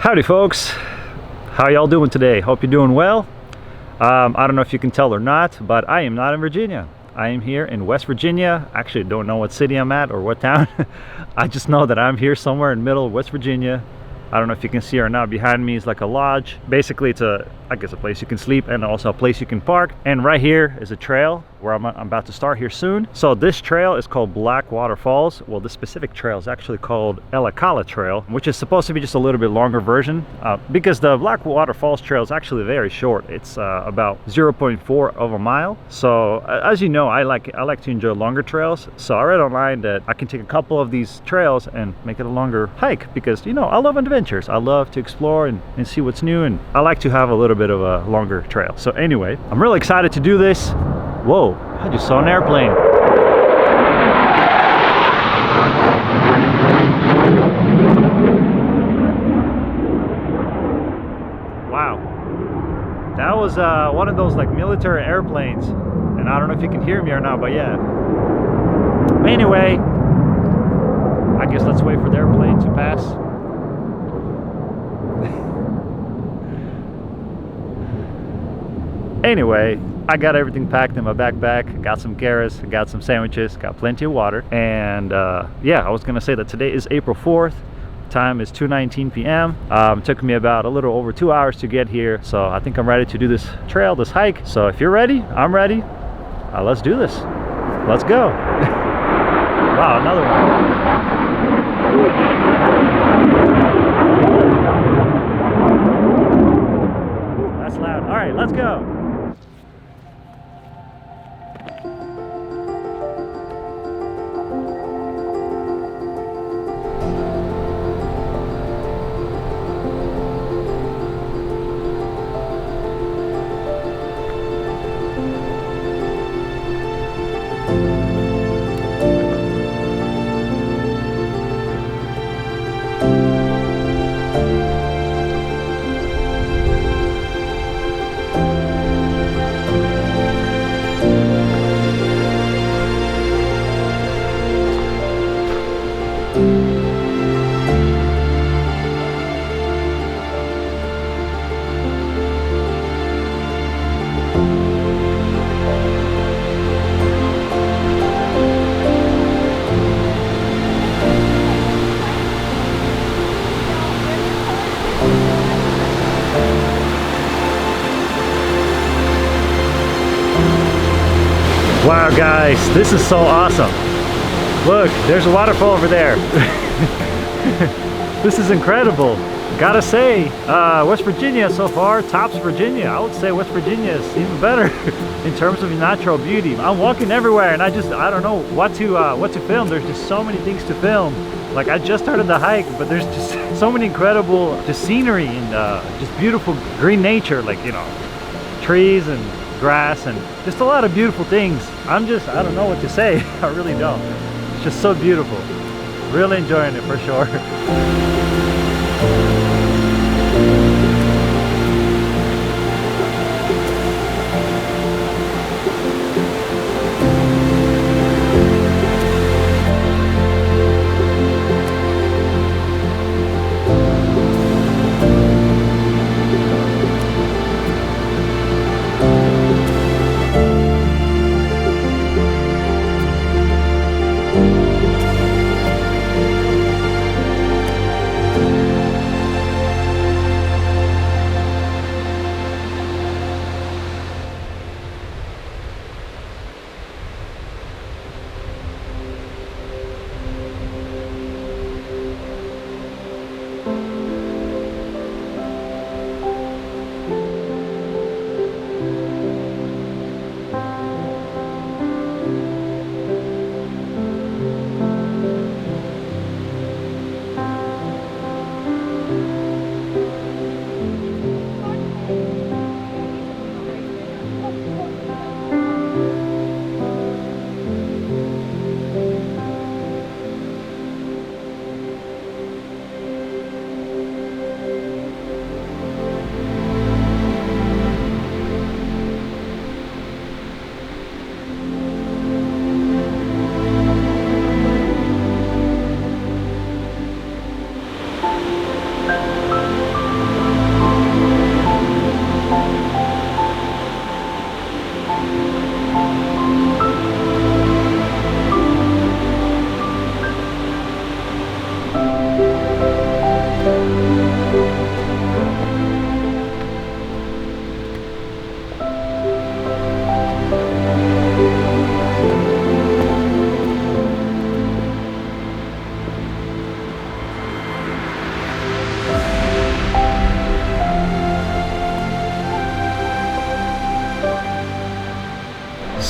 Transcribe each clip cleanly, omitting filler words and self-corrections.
Howdy folks, how y'all doing today? Hope you're doing well. I don't know if you can tell or not, but I am not in Virginia. I am here in West Virginia. Actually, don't know what city I'm at or what town. I just know that I'm here somewhere in the middle of West Virginia. I don't know if you can see or not. Behind me is like a lodge. Basically, it's a place you can sleep and also a place you can park. And right here is a trail where I'm about to start here soon. So this trail is called Blackwater Falls. Well, this specific trail is actually called Ellicala Trail, which is supposed to be just a little bit longer version because the Blackwater Falls Trail is actually very short. It's about 0.4 of a mile. So as you know, I like to enjoy longer trails. So I read online that I can take a couple of these trails and make it a longer hike because, you know, I love adventures. I love to explore and see what's new, and I like to have a little bit of a longer trail. So anyway, I'm really excited to do this. Whoa, I just saw an airplane. Wow, that was one of those like military airplanes, and I don't know if you can hear me or not, but yeah. Anyway, I guess let's wait for the airplane to pass. Anyway, I got everything packed in my backpack. Got some carrots, got some sandwiches, got plenty of water. And yeah, I was gonna say that today is April 4th. Time is 2:19 p.m. Took me about a little over 2 hours to get here. So I think I'm ready to do this trail, this hike. So if you're ready, I'm ready. Let's do this. Let's go. Wow, another one. Ooh, that's loud. All right, let's go. Wow guys, this is so awesome. Look, there's a waterfall over there. This is incredible. Gotta say, West Virginia so far tops Virginia. I would say West Virginia is even better in terms of natural beauty. I'm walking everywhere and I don't know what to film. There's just so many things to film. Like I just started the hike, but there's just so many incredible just scenery and just beautiful green nature, like, you know, trees and grass and just a lot of beautiful things. I don't know what to say. I really don't. It's just so beautiful. Really enjoying it for sure.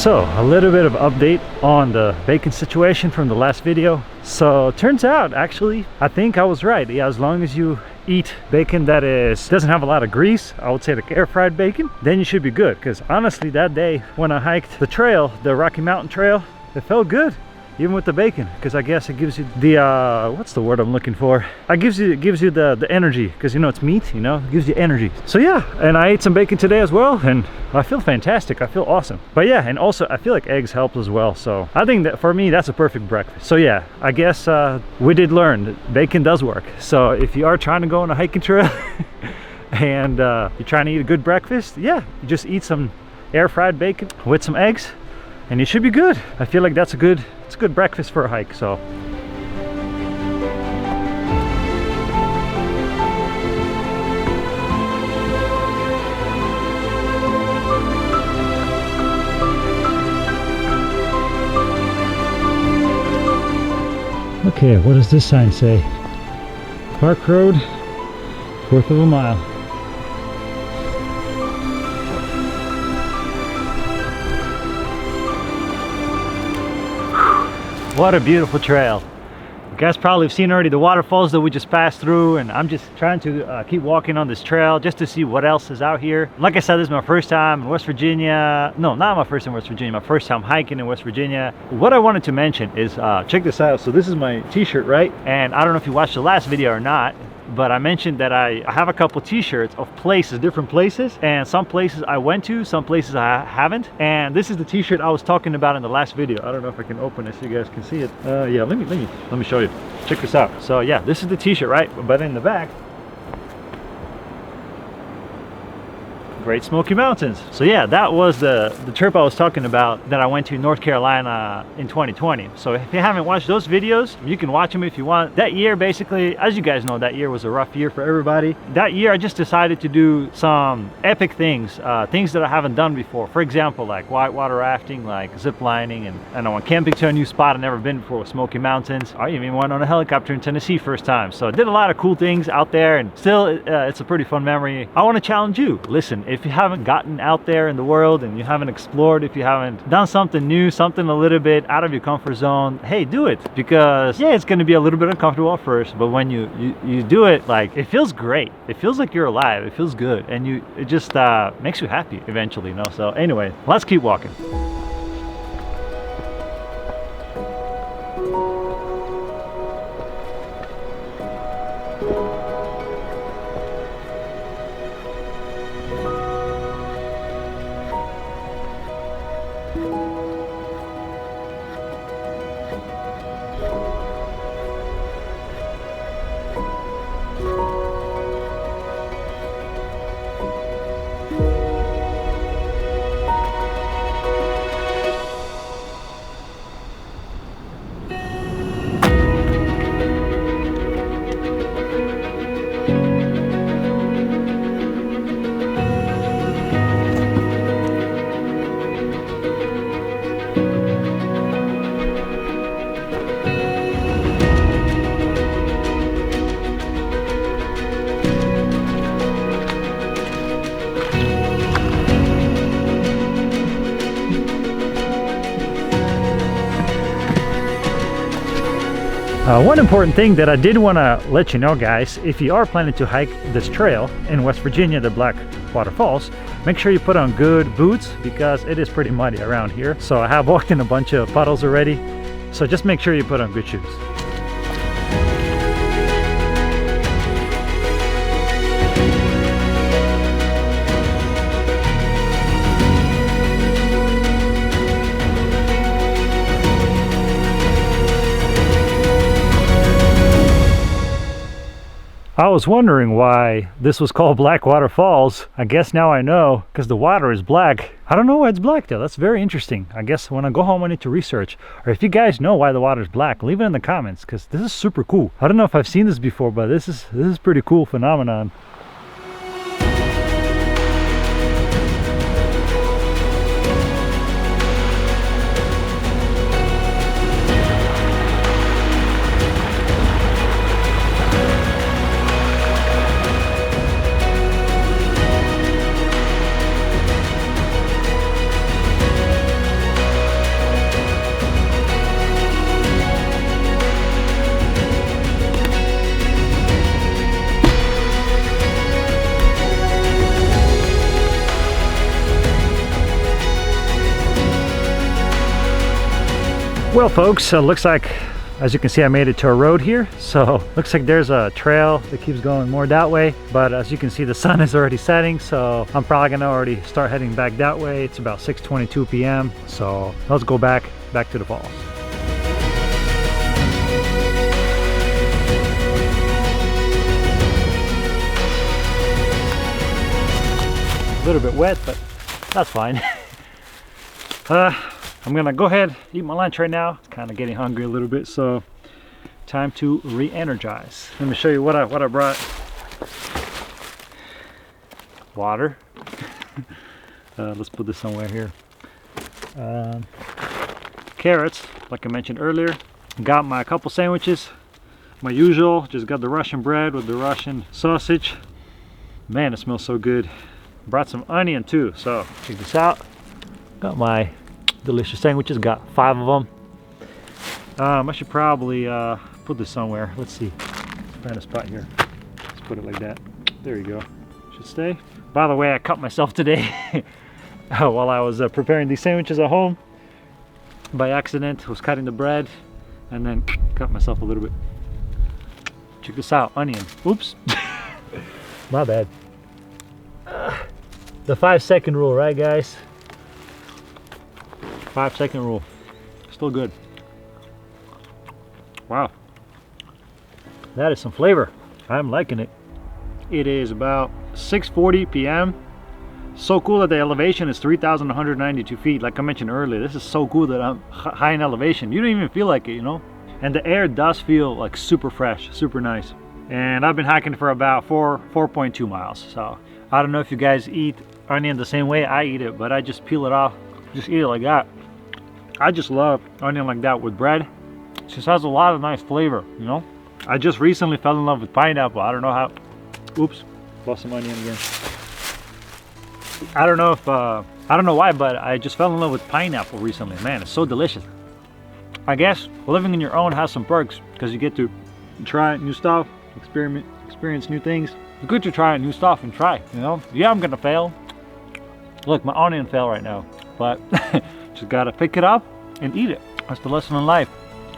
So a little bit of update on the bacon situation from the last video. So turns out, actually, I think I was right. Yeah, as long as you eat bacon that doesn't have a lot of grease, I would say like air fried bacon, then you should be good. Because honestly, that day when I hiked the trail, the Rocky Mountain Trail, it felt good. Even with the bacon, because I guess it gives you the what's the word I'm looking for? It gives you the energy, because you know it's meat, you know, it gives you energy. So yeah, and I ate some bacon today as well, and I feel fantastic. I feel awesome. But yeah, and also I feel like eggs help as well. So I think that for me, that's a perfect breakfast. So yeah, I guess we did learn that bacon does work. So if you are trying to go on a hiking trail and you're trying to eat a good breakfast, yeah, you just eat some air fried bacon with some eggs, and you should be good. I feel like it's a good breakfast for a hike. So okay, what does this sign say? Park Road, 1/4 of a mile. What a beautiful trail. You guys probably have seen already the waterfalls that we just passed through, and I'm just trying to keep walking on this trail just to see what else is out here. Like I said, this is my first time in West Virginia. No, not my first time in West Virginia, my first time hiking in West Virginia. What I wanted to mention is, check this out. So this is my t-shirt, right? And I don't know if you watched the last video or not, but I mentioned that I have a couple t-shirts of places, different places, and some places I went to, some places I haven't. And this is the t-shirt I was talking about in the last video. I don't know if I can open it so you guys can see it. Yeah, let me show you. Check this out. So yeah, this is the t-shirt, right? But in the back, Great Smoky Mountains. So yeah, that was the trip I was talking about that I went to North Carolina in 2020. So if you haven't watched those videos, you can watch them if you want. That year, basically, as you guys know, that year was a rough year for everybody. That year I just decided to do some epic things, things that I haven't done before. For example, like whitewater rafting, like zip lining, and I went camping to a new spot I've never been before with Smoky Mountains. I even went on a helicopter in Tennessee first time. So I did a lot of cool things out there, and still it's a pretty fun memory. I want to challenge you. Listen, if you haven't gotten out there in the world and you haven't explored, if you haven't done something new, something a little bit out of your comfort zone, hey, do it. Because yeah, it's going to be a little bit uncomfortable at first, but when you do it, like, it feels great. It feels like you're alive. It feels good, and it just makes you happy eventually, you know. So anyway, let's keep walking. One important thing that I did want to let you know, guys, if you are planning to hike this trail in West Virginia, the Blackwater Falls, make sure you put on good boots because it is pretty muddy around here. So I have walked in a bunch of puddles already, so just make sure you put on good shoes. I was wondering why this was called Blackwater Falls. I guess now I know, because the water is black. I don't know why it's black though. That's very interesting. I guess when I go home I need to research. Or if you guys know why the water is black, leave it in the comments, because this is super cool. I don't know if I've seen this before, but this is pretty cool phenomenon. Well folks, looks like, as you can see, I made it to a road here. So looks like there's a trail that keeps going more that way, but as you can see, the sun is already setting, so I'm probably gonna already start heading back that way. It's about 6:22 p.m. so let's go back to the falls. A little bit wet, but that's fine. I'm gonna go ahead, eat my lunch right now. It's kind of getting hungry a little bit, so time to re-energize. Let me show you what I brought. Water. Let's put this somewhere here. Carrots, like I mentioned earlier. Got my couple sandwiches, my usual. Just got the Russian bread with the Russian sausage. Man, it smells so good. Brought some onion too, so check this out. Got my delicious sandwiches, got 5 of them. I should probably put this somewhere. Let's see, let's find a spot here. Let's put it like that. There you go, should stay. By the way, I cut myself today while I was preparing these sandwiches at home. By accident, was cutting the bread and then cut myself a little bit. Check this out, onion. Oops. My bad. The 5-second rule, right guys? 5-second rule. Still good. Wow. That is some flavor. I'm liking it. It is about 6:40 p.m. So cool that the elevation is 3,192 feet. Like I mentioned earlier, this is so cool that I'm high in elevation. You don't even feel like it, you know? And the air does feel like super fresh, super nice. And I've been hiking for about 4.2 miles. So I don't know if you guys eat onion the same way I eat it, but I just peel it off, just eat it like that. I just love onion like that with bread. It just has a lot of nice flavor, you know? I just recently fell in love with pineapple. I don't know how. Oops, lost some onion again. I don't know if, I don't know why, but I just fell in love with pineapple recently. Man, it's so delicious. I guess living on your own has some perks because you get to try new stuff, experience new things. It's good to try new stuff and try, you know? Yeah, I'm gonna fail. Look, my onion fell right now, but just gotta pick it up and eat it. That's the lesson in life.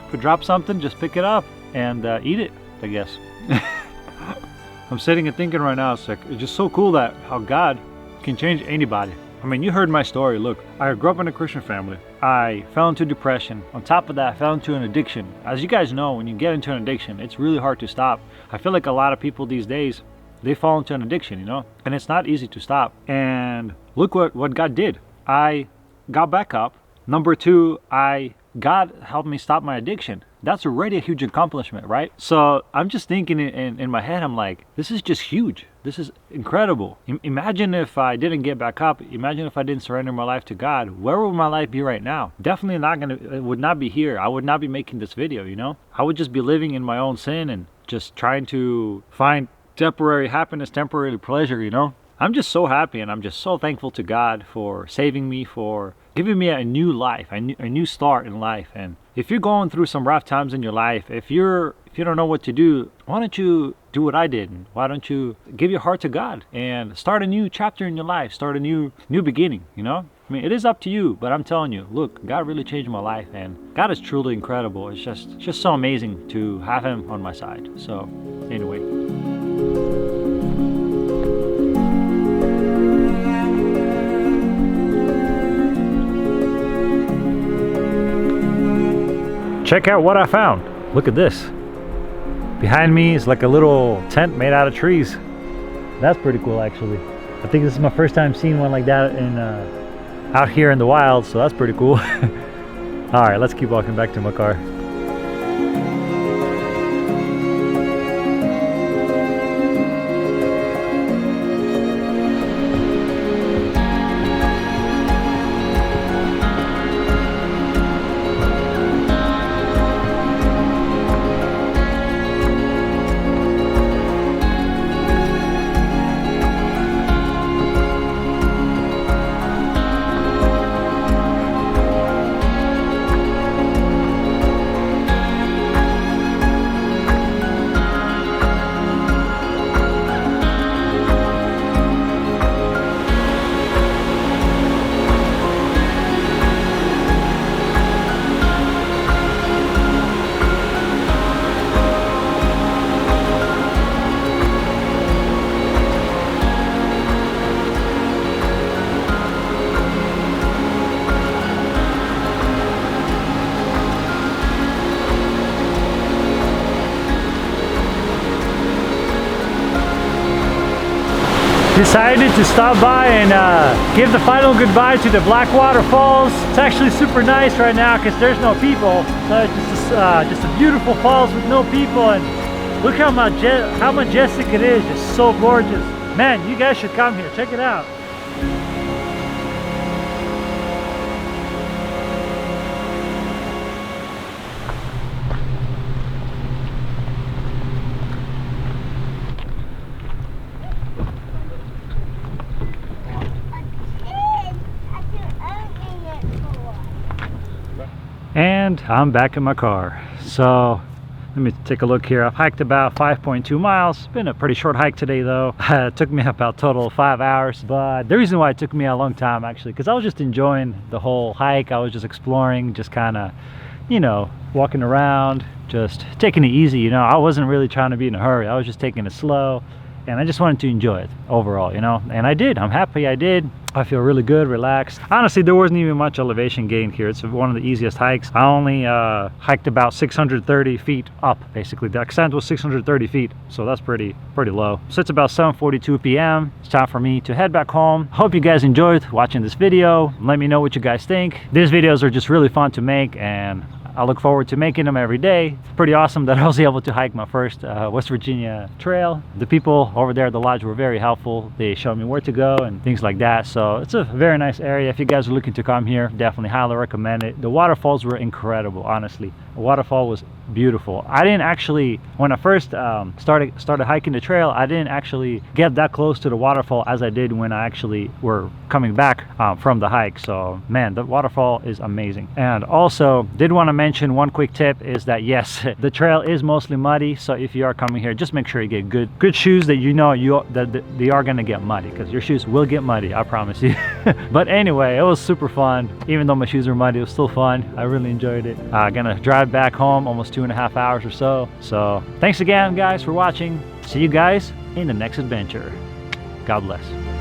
If you drop something, just pick it up and eat it, I guess. I'm sitting and thinking right now, it's just so cool that how God can change anybody. I mean, you heard my story. Look, I grew up in a Christian family. I fell into depression. On top of that, I fell into an addiction. As you guys know, when you get into an addiction, it's really hard to stop. I feel like a lot of people these days, they fall into an addiction, you know? And it's not easy to stop. And look what God did. I got back up. Number 2, God helped me stop my addiction. That's already a huge accomplishment, right? So I'm just thinking in my head, I'm like, this is just huge. This is incredible. Imagine if I didn't get back up. Imagine if I didn't surrender my life to God. Where would my life be right now? Definitely not gonna, it would not be here. I would not be making this video, you know? I would just be living in my own sin and just trying to find temporary happiness, temporary pleasure, you know? I'm just so happy and I'm just so thankful to God for saving me, for giving me a new life, a new start in life. And if you're going through some rough times in your life, if you don't know what to do, why don't you do what I did? Why don't you give your heart to God and start a new chapter in your life, start a new beginning, you know? I mean, it is up to you, but I'm telling you, look, God really changed my life and God is truly incredible. It's just so amazing to have him on my side. So anyway. Check out what I found. Look at this. Behind me is like a little tent made out of trees. That's pretty cool, actually. I think this is my first time seeing one like that in out here in the wild, so that's pretty cool. All right, let's keep walking back to my car. decided to stop by and give the final goodbye to the Blackwater Falls. It's actually super nice right now because there's no people. So it's just a beautiful falls with no people, and look how majestic it is. Just so gorgeous. Man, you guys should come here. Check it out. And I'm back in my car. So let me take a look here. I've hiked about 5.2 miles. It's been a pretty short hike today though. It took me about total 5 hours, but the reason why it took me a long time actually, because I was just enjoying the whole hike. I was just exploring, just kind of, you know, walking around, just taking it easy, you know. I wasn't really trying to be in a hurry. I was just taking it slow, and I just wanted to enjoy it overall, you know, and I did. I'm happy I did. I feel really good, relaxed. Honestly, there wasn't even much elevation gain here. It's one of the easiest hikes. I only hiked about 630 feet up, basically. The extent was 630 feet, so that's pretty low. So it's about 7:42 p.m. It's time for me to head back home. Hope you guys enjoyed watching this video. Let me know what you guys think. These videos are just really fun to make, and I look forward to making them every day. It's pretty awesome that I was able to hike my first West Virginia trail. The people over there at the lodge were very helpful. They showed me where to go and things like that. So it's a very nice area. If you guys are looking to come here, definitely highly recommend it. The waterfalls were incredible, honestly. The waterfall was beautiful. I didn't actually, when I first started hiking the trail, I didn't actually get that close to the waterfall as I did when I actually were coming back from the hike. So man, the waterfall is amazing. And also did want to mention one quick tip is that yes, the trail is mostly muddy. So if you are coming here, just make sure you get good shoes that you know that they are gonna get muddy, because your shoes will get muddy, I promise you. But anyway, it was super fun. Even though my shoes were muddy, it was still fun. I really enjoyed it. Gonna drive back home almost 2.5 hours or so. So thanks again guys for watching. See you guys in the next adventure. God bless.